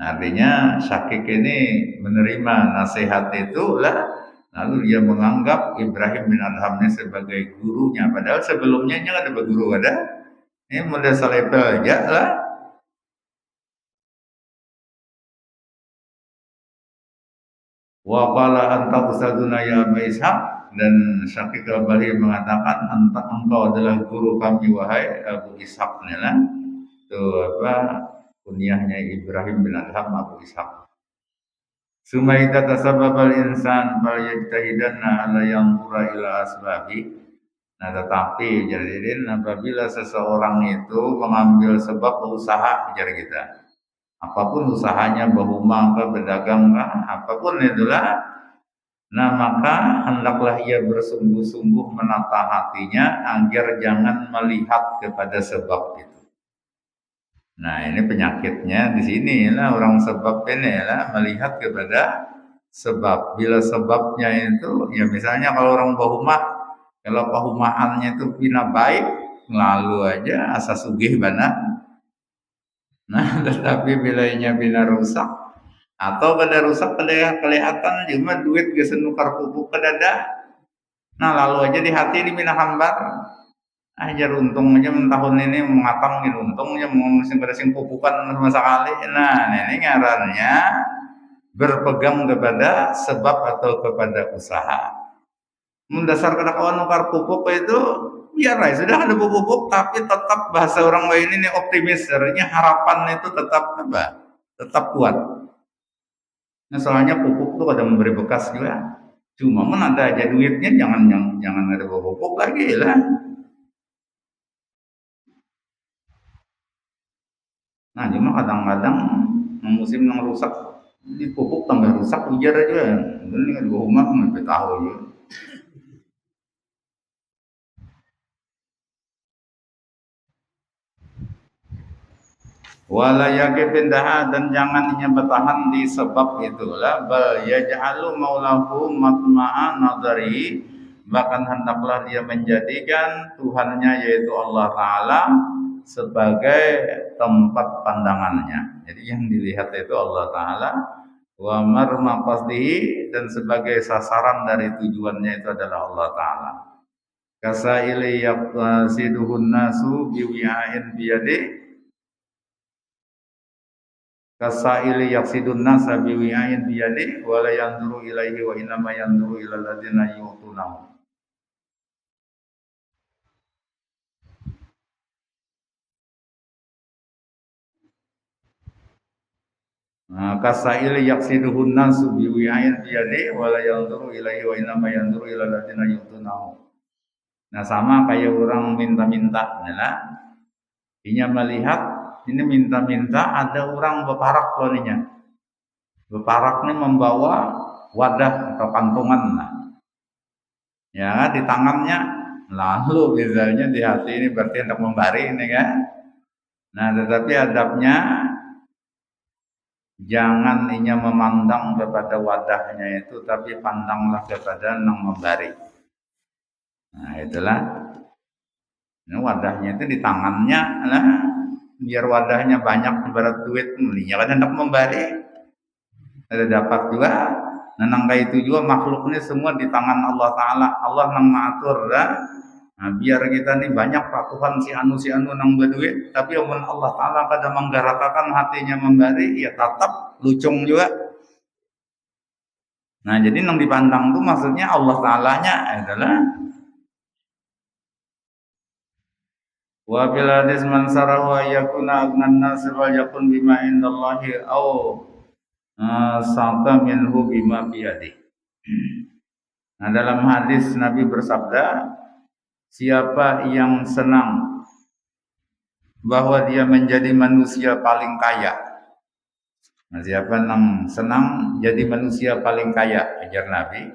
[SPEAKER 2] Artinya Syaqiq ini menerima nasihat itu lah. Lalu dia menganggap Ibrahim bin Adham ini sebagai gurunya. Padahal sebelumnya ada berguru ada. Ini model salepel aja lah. Wa qala anta ustadzuna ya Abu Ishaq, dan Syaqiq al-Balqi mengatakan engkau adalah guru kami wahai Abu Ishaq. Itu apa kunyahnya Ibrahim bin Adham Abu Ishaq. Sumaita tasababal insan fal yajtahidanna ala yanzura ila asbabi. Nah tetapi jadiin apabila seseorang itu mengambil sebab usaha jar kita, apapun usahanya berumah kah, berdagang kah, apapun itulah, nah maka hendaklah ia bersungguh-sungguh menata hatinya agar jangan melihat kepada sebab itu. Nah ini penyakitnya di sini lah, orang sebab ini lah melihat kepada sebab. Bila sebabnya itu ya misalnya kalau orang bahumah, kalau pahumahannya itu bina baik, lalu aja asa sugih bana. Nah tetapi bilanya bina rusak atau pada rusak pada kelihatan cuma duit gak senukar pupuk kedada. Nah lalu aja di hati ini bina hambar. Ajar untungnya tahun ini mengatang gitu, untungnya mengusung pada sing pupukan sama sekali. Nah ini ngarannya berpegang kepada sebab atau kepada usaha. Mendasar kawan nukar pupuk itu biar lah sudah ada pupuk, tapi tetap bahasa orang lain ini optimis, artinya harapan itu tetap apa? Tetap kuat. Nah soalnya pupuk itu ada memberi bekas juga. Cuma ada aja duitnya, jangan ada pupuk lagi lah. Nah, cuma kadang-kadang musim yang rusak dipupuk tambah rusak ujar aja. Ini kan gua rumah nggak tahu ya. Walayake pindah dan jangan hanya bertahan di sebab itulah bal yaj'alu maulahu matma'a nadari, bahkan hendaklah dia menjadikan Tuhannya yaitu Allah Ta'ala sebagai tempat pandangannya. Jadi yang dilihat itu Allah Ta'ala, wa marma qasdihi, dan sebagai sasaran dari tujuannya itu adalah Allah Ta'ala. Kasaili yaqsiduhun nasu biwi'ain biyadi, kasaili yaqsidun nasa biwi'ain biyadi wa la yanzuru ilaihi wa innama yanzuru ilal ladzina yu'tunahu. Kasaili yaqsiduhun nasu biwi'ain biyadi wa la yanzuru ilaihi wa innama yanzuru ilal ladzina yu'tunahu. Nah, sama kayak orang minta-minta, nah, dia melihat ini minta-minta, ada orang beparak loninya. Beparak ini membawa wadah atau kantongan, nah, ya di tangannya, lalu misalnya di hati ini berarti hendak membari ini kan. Nah, tetapi adabnya jangan inya memandang kepada wadahnya itu, tapi pandanglah kepada yang membari. Nah, itulah. Ini wadahnya itu di tangannya, nah, biar wadahnya banyak ibarat duit, dia kan hendak membari. Ada dapat juga. Nah, nangka itu juga makhluknya semua di tangan Allah Ta'ala. Allah nang mengatur dah. Nah, biar kita nih banyak patuhan si anu nang berduit, tapi amun Allah Ta'ala kadang menggarakakan hatinya membari, ya tetap lucung juga. Nah, jadi nang dipandang tuh maksudnya Allah Ta'alanya adalah wa bil hadis man sarahu yakuna agnan nas wal yakun bima indallahi au sa'ta minhu bima biyadi. Nah, dalam hadis Nabi bersabda, siapa yang senang bahwa dia menjadi manusia paling kaya. Nah, siapa yang senang jadi manusia paling kaya, ajar Nabi,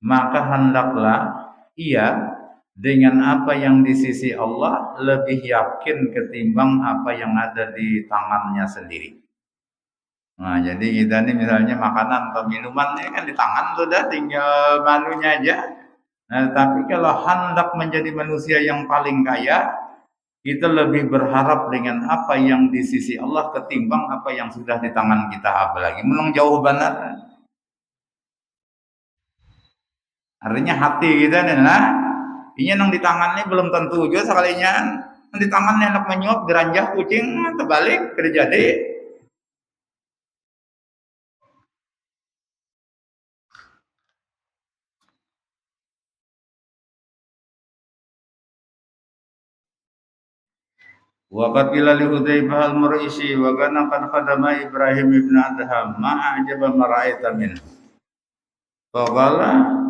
[SPEAKER 2] maka hendaklah ia dengan apa yang di sisi Allah lebih yakin ketimbang apa yang ada di tangannya sendiri. Nah, jadi kita ini misalnya makanan atau minuman ini kan di tangan sudah, tinggal manunya aja. Nah, tapi kalau hendak menjadi manusia yang paling kaya, kita lebih berharap dengan apa yang di sisi Allah ketimbang apa yang sudah di tangan kita, apalagi menang jauh benar. Artinya hati kita nih, nah, ini nang di tangannya belum tentu juga sekalinya. Nang di tangannya enak menyuap geranjah kucing terbalik terjadi. Waqat ila li Hudzaifah al-Mur'isi wa kana qad khadama Ibrahim ibn Adham ma ajaba mara'aita min. Faqala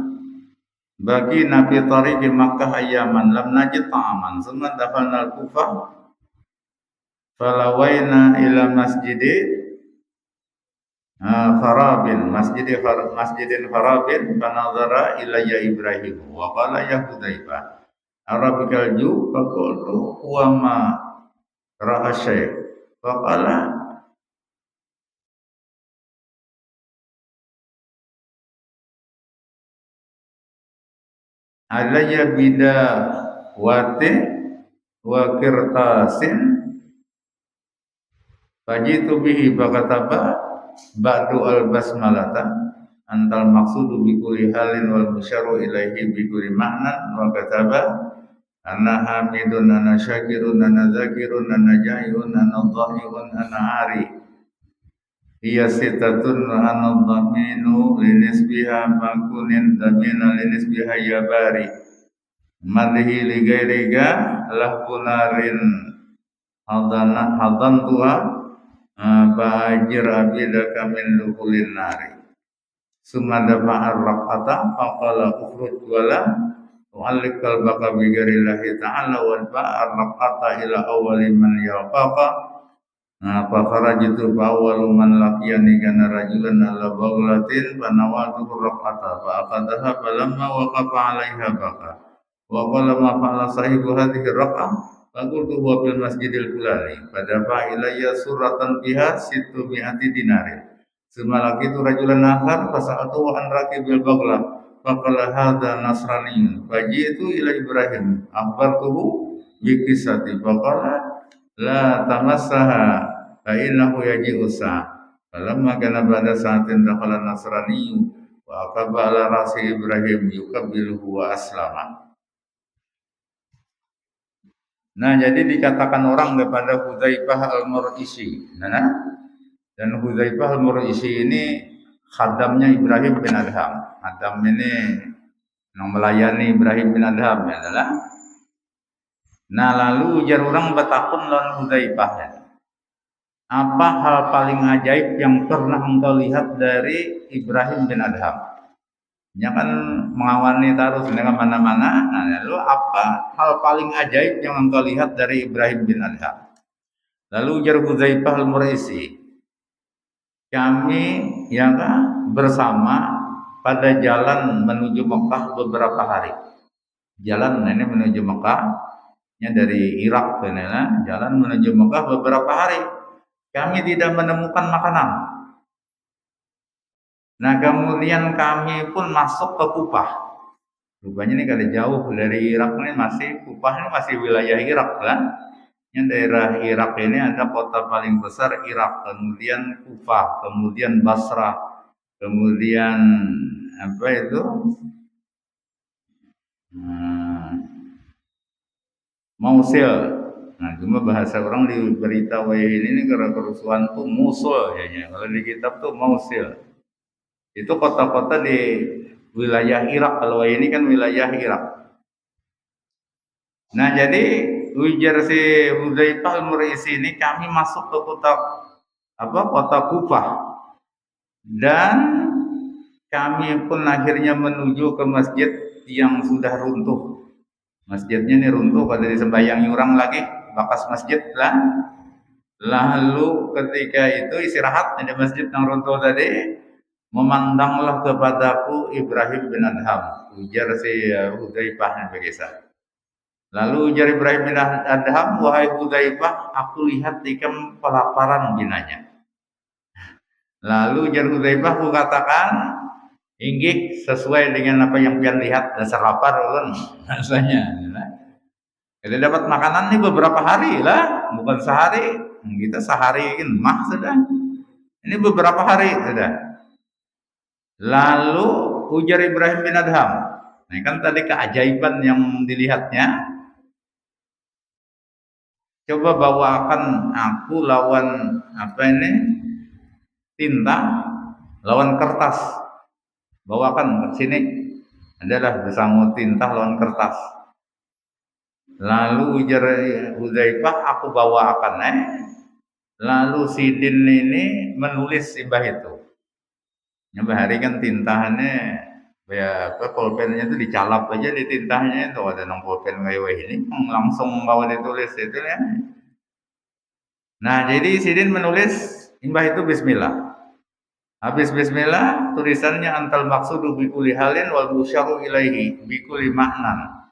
[SPEAKER 2] bagi Nabi tariqi Makkah ayaman lam najid ta'aman summa dakhalna al-Kufah falawaina ila masjidi masjidin kharabin fanadhara ilayya Ibrahim wa qala ya Hudzaifah arabikal ju faqultu wa ma ra'a syai' faqala alayya bida wate wa kirtasin fajitu bihi bakataba ba'du al-basmalata antal maqsudu bi kulli halin wal musyaru ilaihi bi kulli ma'nan wa kataba ana hamidun ana syakirun ana zakirun ana jahilun ana dhahirun ana ari hiya sitatun ana dhaminu linisbiha makunin dhamina linisbiha yabari madhi li ghairiga lahkunarin hadan tuha ba'ajir abidaka min dukulin nari. summa dafa'a ar-raqata faqala ukhruj wala tu'alliq qalbaka bi ghayrillahi ta'ala wa dafa'a ar-raqata ila awwali man yaqaqa fa kharajtu fa awwalu man laqiyani kana rajulan ala baghlatin fa nawatu ar-raqata fa aqadaha falamma waqafa 'alaiha baqa wa qala ma fa'ala sahibu hadhihi ar-raqah fa qultu huwa fil masjidil fulani fa dafa'a ilayya suratan biha 600 dinarin summa laqitu rajulan akhar fa sa'altuhu an raqibil baghlah fa qala hadha nasrani fa ji'tu ila Ibrahim akhbartuhu bi qissati fa qala la tamassaha fa innahu yaji'u sa' falamma kana ba'da sa'atin dakhala nasrani wa aqaba ala rasi Ibrahim yukabbiluhu wa aslama. Nah, jadi dikatakan orang kepada Hudzaifah al-Mur'isi. Dan Hudzaifah al-Mur'isi ini khadamnya Ibrahim bin Adham. Adham ini yang melayani Ibrahim bin Adham adalah. Nah, lalu ujar orang batakun lawan Hudzaifah. Apa hal paling ajaib yang pernah engkau lihat dari Ibrahim bin Adham? Dia kan mengawani terus dengan mana-mana. Nah, lalu apa hal paling ajaib yang engkau lihat dari Ibrahim bin Adham? Lalu ujar Hudzaifah al-Mur'isi, kami bersama pada jalan menuju Mekah beberapa hari. Jalan ini menuju Mekah, dari Irak, jalan menuju Mekah beberapa hari. Kami tidak menemukan makanan. Nah, kemudian kami pun masuk ke Kufah. Rupanya ini kalau jauh dari Irak ini Kufah ini masih wilayah Irak kan. Yang daerah Irak ini ada kota paling besar Irak, kemudian Kufah, kemudian Basrah, kemudian Mosul. Nah, cuma bahasa orang diberitahu ini karena kerusuhan tuh Mosul ya. Kalau di kitab tuh Mosul. Itu kota-kota di wilayah Irak. Kalau ini kan wilayah Irak. Nah, jadi ujar si Hudzaifah al-Mur'isi ini kami masuk ke kota Kufah. Dan kami pun akhirnya menuju ke masjid yang sudah runtuh. Masjidnya ini runtuh, pada disembayangi orang lagi, bekas masjid lah. Lalu ketika itu istirahat di masjid yang runtuh tadi, memandanglah kepadaku Ibrahim bin Adham. Ujar si Hudzaifah begitu. Lalu ujar Ibrahim bin Adham, wahai Hudzaifah, aku lihat ikam kelaparan binanya. Lalu ujar Hudzaifah, aku katakan, inggih sesuai dengan apa yang pian lihat, dasar lapar kan rasanya. Kita dapat makanan ini beberapa hari lah, bukan sehari. Kita sehari ini mah sudah. Ini beberapa hari sudah. Lalu ujar Ibrahim bin Adham, nah kan tadi keajaiban yang dilihatnya. Coba bawakan aku lawan tinta, lawan kertas. Bawakan ke sini. Adalah bersama tinta lawan kertas. Lalu ujar Hudzaifah, aku bawakan. Lalu Sidin ini menulis imbah itu. Hari kan tintahannya pulpennya itu dicalap aja di tintanya itu, ada pulpen kayak ini langsung bawa ditulis itu ya. Nah, jadi Sidin menulis imbah itu bismillah. Habis bismillah, tulisannya antal maqsudu bi kulli halin wal musyaru ilaihi bi kulli ma'nan.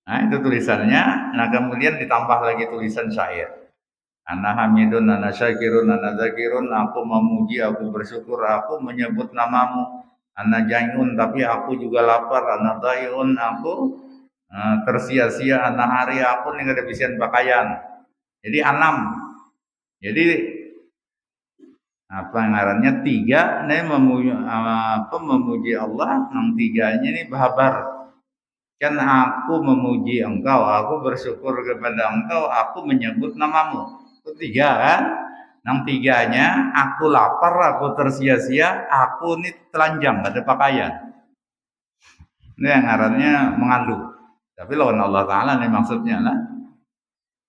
[SPEAKER 2] Nah, itu tulisannya. Nah, kemudian ditambah lagi tulisan syair. Ana hamidun, ana syakirun, ana zakirun, aku memuji, aku bersyukur, aku menyebut namamu. Ana jaiun, tapi aku juga lapar. Ana daiun, aku tersia-sia. Ana hari, aku nih ada bisian pakaian. Jadi anam. Jadi ngarannya tiga, nih memuji Allah. Yang tiganya ini bahabar. Kan aku memuji engkau, aku bersyukur kepada engkau, aku menyebut namamu. Itu tiga kan. Yang tiganya, aku lapar, aku tersia-sia, aku ini telanjang, gak ada pakaian. Ini yang ngarannya mengandung. Tapi lawan Allah Ta'ala nih maksudnya lah.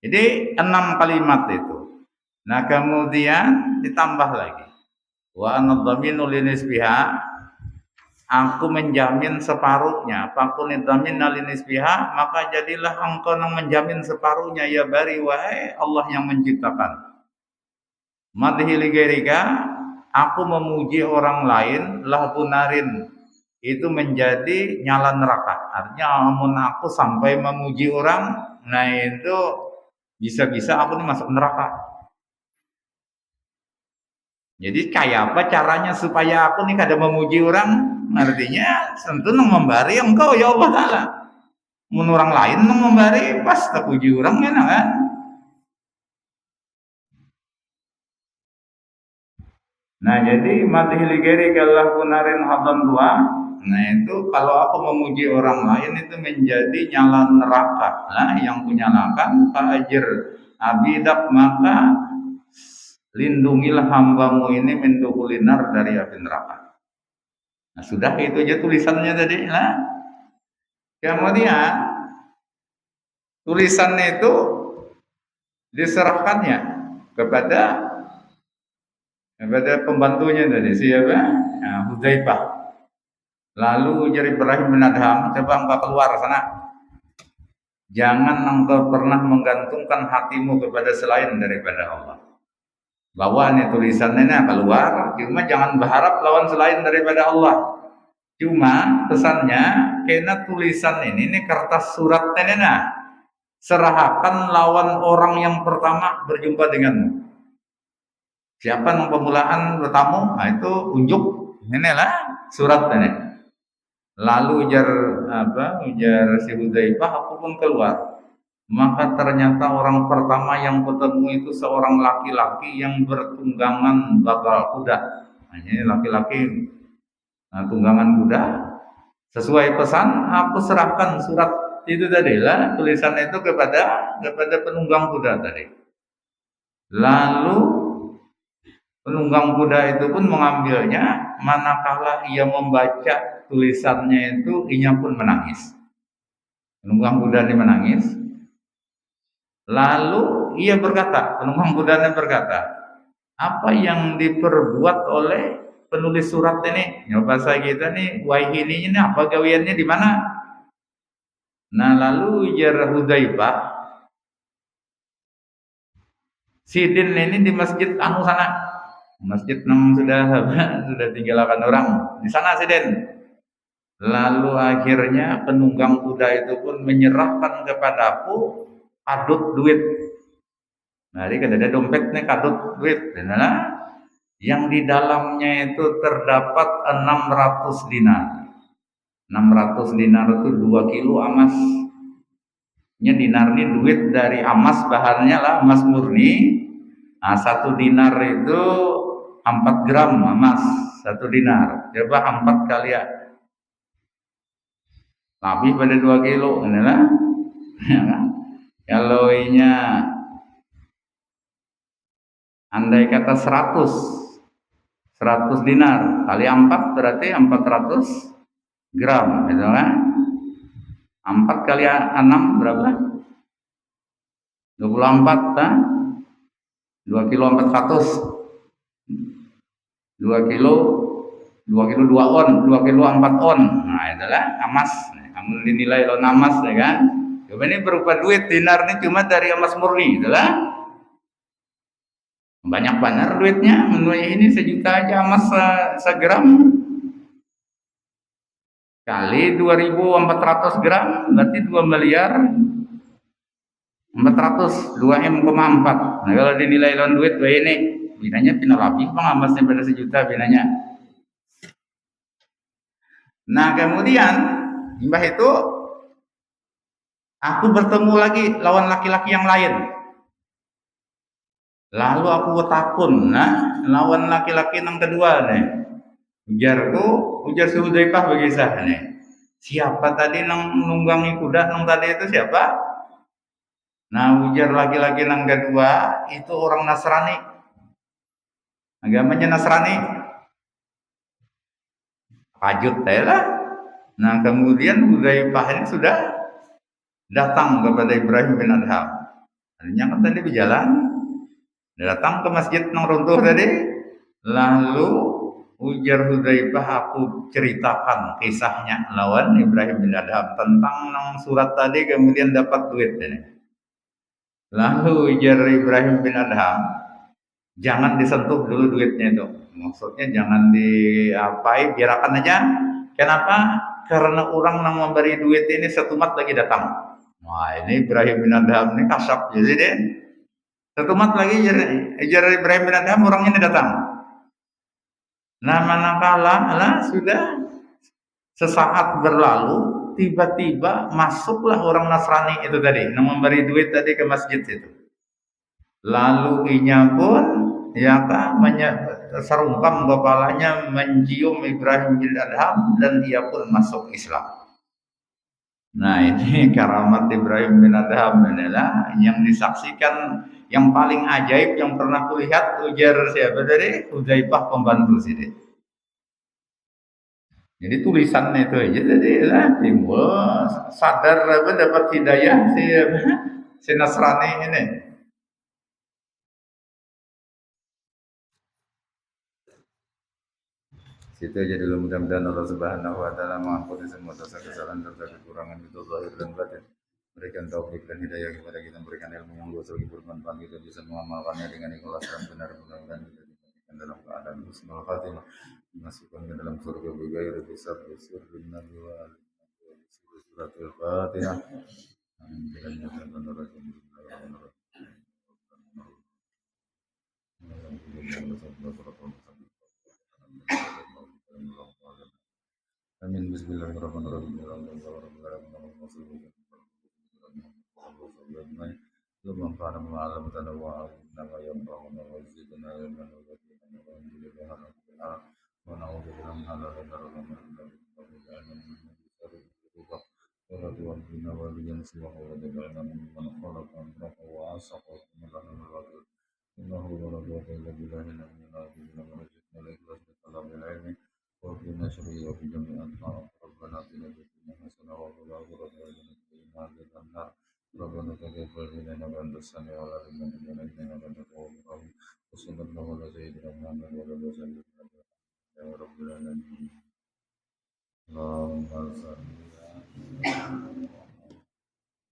[SPEAKER 2] Jadi 6 kalimat itu. Nah, kemudian ditambah lagi. Wa ana dhaminu linisbiha, aku menjamin separuhnya. Fakun dhamin linisbiha, maka jadilah engkau yang menjamin separuhnya ya bari, wahai Allah yang menciptakan. Madhi li ghairika, aku memuji orang lain, lah bunarin, itu menjadi nyala neraka. Artinya amun aku sampai memuji orang, nah itu bisa-bisa aku nih masuk neraka. Jadi kayak apa caranya supaya aku nih kada memuji orang? Artinya tentu nang membari engkau ya Allah Ta'ala. Mun orang lain nang membari pas tak puji orang ya kan. Nah jadi mati ligeri kalau punarin hadan dua. Nah itu kalau aku memuji orang lain itu menjadi nyala neraka. Nah yang kunyalakan fa'ajir abidak, maka lindungilah hambamu ini min dukulinar dari api neraka. Nah sudah itu aja tulisannya tadi. Nah kemudian tulisannya itu diserahkannya kepada pembantunya tadi siapa? Nah, Hudzaifah. Lalu ujar Ibrahim bin Adham, coba engkau keluar sana. Jangan engkau pernah menggantungkan hatimu kepada selain daripada Allah. Bawa nih tulisannya keluar, cuma jangan berharap lawan selain daripada Allah. Cuma pesannya, kena tulisan ini kertas suratnya nah, serahkan lawan orang yang pertama berjumpa denganmu. Siapa yang pemulaan bertamu? Nah itu unjuk inilah surat ini. Lalu ujar si Hudzaifah, aku pun keluar. Maka ternyata orang pertama yang ketemu itu seorang laki-laki yang bertunggangan bakal kuda. Nah, ini laki-laki tunggangan kuda. Sesuai pesan, aku serahkan surat itu tadi lah, tulisan itu kepada penunggang kuda tadi. Lalu penunggang kuda itu pun mengambilnya, manakala ia membaca tulisannya itu, ia pun menangis. Penunggang kuda ini menangis. Lalu ia berkata, penunggang kudanya berkata, apa yang diperbuat oleh penulis surat ini? Ya bahasa kita nih, Waihini ini apa gawiannya di mana? Nah lalu ujar Hudzaifah, Sidin ini di masjid anu sana. Masjid yang sudah tinggalkan orang di sana Sidin. Lalu akhirnya penunggang kuda itu pun menyerahkan kepadaku kadut duit. Nah, ini ada dompetnya kadut duit. Nah, yang di dalamnya itu terdapat 600 dinar. 600 dinar itu 2 kilo emas. Ini dinar ini duit dari emas, bahannya lah emas murni. Nah, 1 dinar itu 4 gram emas, 1 dinar. Coba 4 kali ya. Lebih pada 2 kilo. Inilah. Kalau inya andai kata 100 dinar kali 4 berarti 400 gram, gitu kan? 4 kali 6 berapa? 24 kan? 2 kilo 400. 2 kilo 2 on, 2 kilo 4 on. Nah, itulah emas. Kamu dinilai lo emas ya kan? Coba ini berupa duit dinar ini cuma dari emas murni, itulah. Banyak benar duitnya, menurut ini 1 juta aja emas segram. Kali 2.400 gram berarti 2 miliar 400, 2M,4. Nah, kalau dinilai lawan duit ini binanya pina lebih bang emasnya pada 1 juta binanya. Nah kemudian imbah itu aku bertemu lagi lawan laki-laki yang lain. Lalu aku takun, nah lawan laki-laki yang kedua nih. Ujar si Hudzaifah begisah nih. Siapa tadi nang nunggangi kuda nang tadi itu siapa? Nah ujar laki-laki yang kedua itu orang Nasrani. Agamanya Nasrani. Kajut lah. Nah kemudian Hudzaifah ini sudah datang kepada Ibrahim bin Adham. Artinya kan tadi berjalan, datang ke masjid yang runtuh tadi, Lalu ujar Hudzaifah, aku ceritakan kisahnya lawan Ibrahim bin Adham tentang nang surat tadi kemudian dapat duit ini. Lalu ujar Ibrahim bin Adham, jangan disentuh dulu duitnya itu. Maksudnya jangan diapai, biarkan aja. Kenapa? Karena orang yang memberi duit ini setumat lagi datang. Wah, ini Ibrahim bin Adham ini kasap. Jadi deh, setumat lagi ujar Ibrahim bin Adham, orang ini datang. Nah, manakala lah sudah sesaat berlalu, tiba-tiba masuklah orang Nasrani itu tadi, yang memberi duit tadi ke masjid itu. Lalu inya pun ya kan serungkam kepalanya mencium Ibrahim bin Adham dan dia pun masuk Islam. Nah, ini karamat Ibrahim bin Adham adalah yang disaksikan yang paling ajaib yang pernah kulihat, ujar siapa tadi? Hudzaifah pembantu sini. Jadi tulisannya itu aja jadi lah timbul sadar apa dapat hidayah si Nasrani ini. Situ aja dulu, mudah-mudahan Allah Subhanahu wa taala mengampuni semua dosa kesalahan dan kekurangan itu zahir dan batin. Berikan taufik dan hidayah kepada kita, berikan ilmu yang luas bagi bermanfaat, kita bisa mengamalkannya dengan ikhlas dan benar, mudah-mudahan kita diberikan dalam keadaan husnul khatimah, dimasukkan ke dalam surga bighairi hisab, surga nabi wa alihi suratul Fatihah. Amin. Amin. Bismillahirrahmanirrahim. Belum kana ma'alam tanawa nama yang bangun wa zidna ilman wa zidna wa zidna wa na'udzu bika min adzabil وقنا شر جميع الطاعات ربنا اتنا في الدنيا حسنه وفي الاخره حسنه وقنا عذاب النار ربنا تقبل منا وانت السميع العليم وتب علينا وانت التواب الرحيم وصلى الله على سيدنا محمد وعلى اله وصحبه يا رب العالمين اللهم صل على